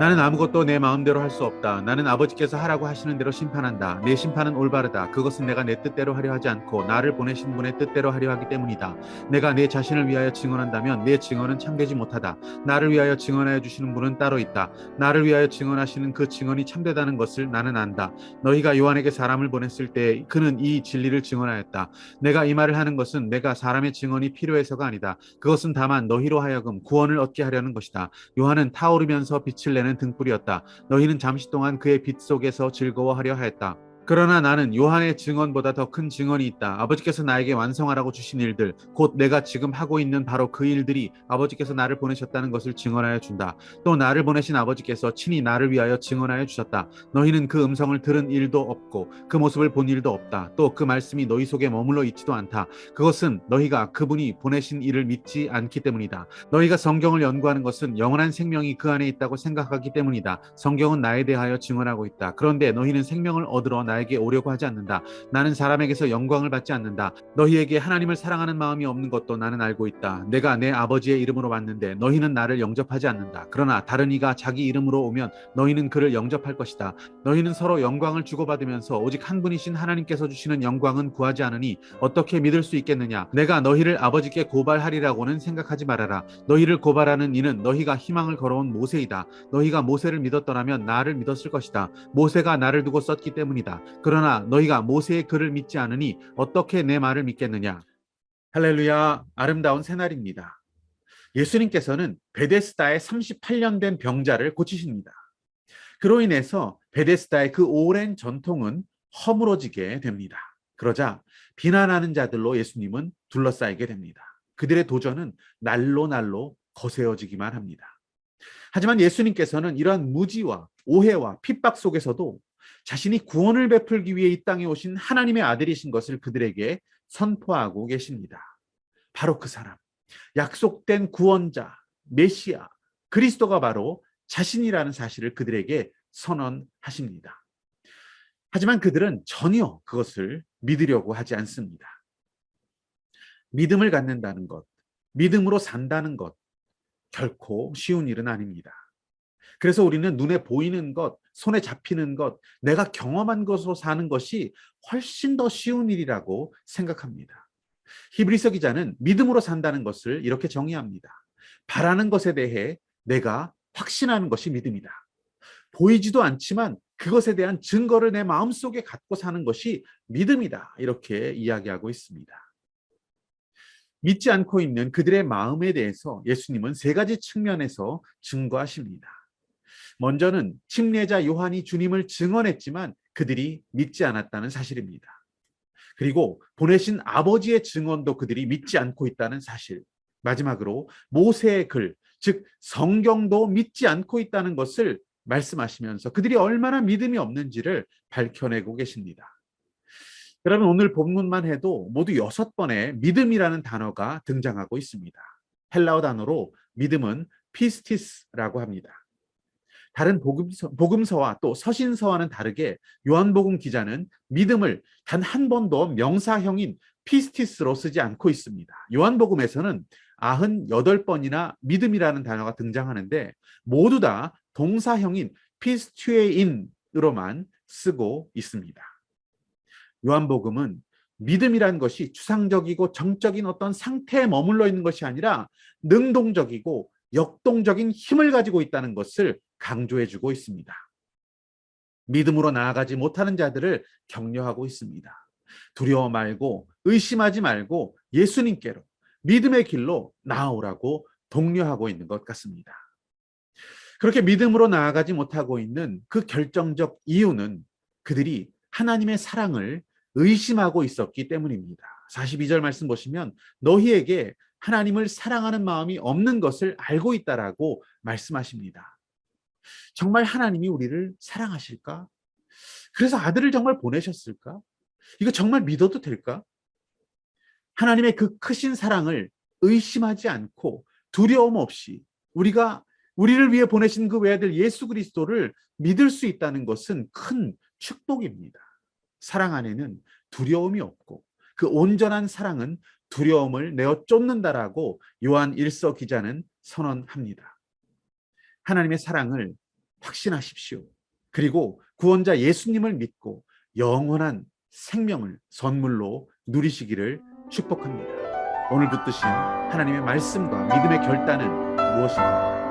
나는 아무것도 내 마음대로 할 수 없다. 나는 아버지께서 하라고 하시는 대로 심판한다. 내 심판은 올바르다. 그것은 내가 내 뜻대로 하려 하지 않고 나를 보내신 분의 뜻대로 하려 하기 때문이다. 내가 내 자신을 위하여 증언한다면 내 증언은 참되지 못하다. 나를 위하여 증언하여 주시는 분은 따로 있다. 나를 위하여 증언하시는 그 증언이 참되다는 것을 나는 안다. 너희가 요한에게 사람을 보냈을 때 그는 이 진리를 증언하였다. 내가 이 말을 하는 것은 내가 사람의 증언이 필요해서가 아니다. 그것은 다만 너희로 하여금 구원을 얻게 하려는 것이다. 요한은 타오르면서 빛을 내는 등불이었다. 너희는 잠시 동안 그의 빛 속에서 즐거워하려 하였다. 그러나 나는 요한의 증언보다 더 큰 증언이 있다. 아버지께서 나에게 완성하라고 주신 일들, 곧 내가 지금 하고 있는 바로 그 일들이 아버지께서 나를 보내셨다는 것을 증언하여 준다. 또 나를 보내신 아버지께서 친히 나를 위하여 증언하여 주셨다. 너희는 그 음성을 들은 일도 없고 그 모습을 본 일도 없다. 또 그 말씀이 너희 속에 머물러 있지도 않다. 그것은 너희가 그분이 보내신 이를 믿지 않기 때문이다. 너희가 성경을 연구하는 것은 영원한 생명이 그 안에 있다고 생각하기 때문이다. 성경은 나에 대하여 증언하고 있다. 그런데 너희는 생명을 얻으러 나에게 오려고 하지 않는다. 나는 사람에게서 영광을 받지 않는다. 너희에게 하나님을 사랑하는 마음이 없는 것도 나는 알고 있다. 내가 내 아버지의 이름으로 왔는데 너희는 나를 영접하지 않는다. 그러나 다른 이가 자기 이름으로 오면 너희는 그를 영접할 것이다. 너희는 서로 영광을 주고받으면서 오직 한 분이신 하나님께서 주시는 영광은 구하지 않으니 어떻게 믿을 수 있겠느냐. 내가 너희를 아버지께 고발하리라고는 생각하지 말아라. 너희를 고발하는 이는 너희가 희망을 걸어온 모세이다. 너희가 모세를 믿었더라면 나를 믿었을 것이다. 모세가 나를 두고 썼기 때문이다. 그러나 너희가 모세의 글을 믿지 않으니 어떻게 내 말을 믿겠느냐. 할렐루야. 아름다운 새날입니다. 예수님께서는 베데스다에 38년 된 병자를 고치십니다. 그로 인해서 베데스다의 그 오랜 전통은 허물어지게 됩니다. 그러자 비난하는 자들로 예수님은 둘러싸이게 됩니다. 그들의 도전은 날로 날로 거세어지기만 합니다. 하지만 예수님께서는 이러한 무지와 오해와 핍박 속에서도 자신이 구원을 베풀기 위해 이 땅에 오신 하나님의 아들이신 것을 그들에게 선포하고 계십니다. 바로 그 사람, 약속된 구원자, 메시아, 그리스도가 바로 자신이라는 사실을 그들에게 선언하십니다. 하지만 그들은 전혀 그것을 믿으려고 하지 않습니다. 믿음을 갖는다는 것, 믿음으로 산다는 것, 결코 쉬운 일은 아닙니다. 그래서 우리는 눈에 보이는 것, 손에 잡히는 것, 내가 경험한 것으로 사는 것이 훨씬 더 쉬운 일이라고 생각합니다. 히브리서 기자는 믿음으로 산다는 것을 이렇게 정의합니다. 바라는 것에 대해 내가 확신하는 것이 믿음이다. 보이지도 않지만 그것에 대한 증거를 내 마음속에 갖고 사는 것이 믿음이다. 이렇게 이야기하고 있습니다. 믿지 않고 있는 그들의 마음에 대해서 예수님은 세 가지 측면에서 증거하십니다. 먼저는 침례자 요한이 주님을 증언했지만 그들이 믿지 않았다는 사실입니다. 그리고 보내신 아버지의 증언도 그들이 믿지 않고 있다는 사실. 마지막으로 모세의 글, 즉 성경도 믿지 않고 있다는 것을 말씀하시면서 그들이 얼마나 믿음이 없는지를 밝혀내고 계십니다. 여러분, 오늘 본문만 해도 모두 6번의 믿음이라는 단어가 등장하고 있습니다. 헬라어 단어로 믿음은 피스티스라고 합니다. 다른 복음서와 또 서신서와는 다르게 요한복음 기자는 믿음을 단 한 번도 명사형인 피스티스로 쓰지 않고 있습니다. 요한복음에서는 98번이나 믿음이라는 단어가 등장하는데 모두 다 동사형인 피스튜에인으로만 쓰고 있습니다. 요한복음은 믿음이란 것이 추상적이고 정적인 어떤 상태에 머물러 있는 것이 아니라 능동적이고 역동적인 힘을 가지고 있다는 것을 강조해주고 있습니다. 믿음으로 나아가지 못하는 자들을 격려하고 있습니다. 두려워 말고 의심하지 말고 예수님께로 믿음의 길로 나아오라고 독려하고 있는 것 같습니다. 그렇게 믿음으로 나아가지 못하고 있는 그 결정적 이유는 그들이 하나님의 사랑을 의심하고 있었기 때문입니다. 42절 말씀 보시면 너희에게 하나님을 사랑하는 마음이 없는 것을 알고 있다라고 말씀하십니다. 정말 하나님이 우리를 사랑하실까? 그래서 아들을 정말 보내셨을까? 이거 정말 믿어도 될까? 하나님의 그 크신 사랑을 의심하지 않고 두려움 없이 우리를 위해 보내신 그 외아들 예수 그리스도를 믿을 수 있다는 것은 큰 축복입니다. 사랑 안에는 두려움이 없고 그 온전한 사랑은 두려움을 내어 쫓는다라고 요한 1서 기자는 선언합니다. 하나님의 사랑을 확신하십시오. 그리고 구원자 예수님을 믿고 영원한 생명을 선물로 누리시기를 축복합니다. 오늘 붙드신 하나님의 말씀과 믿음의 결단은 무엇입니까?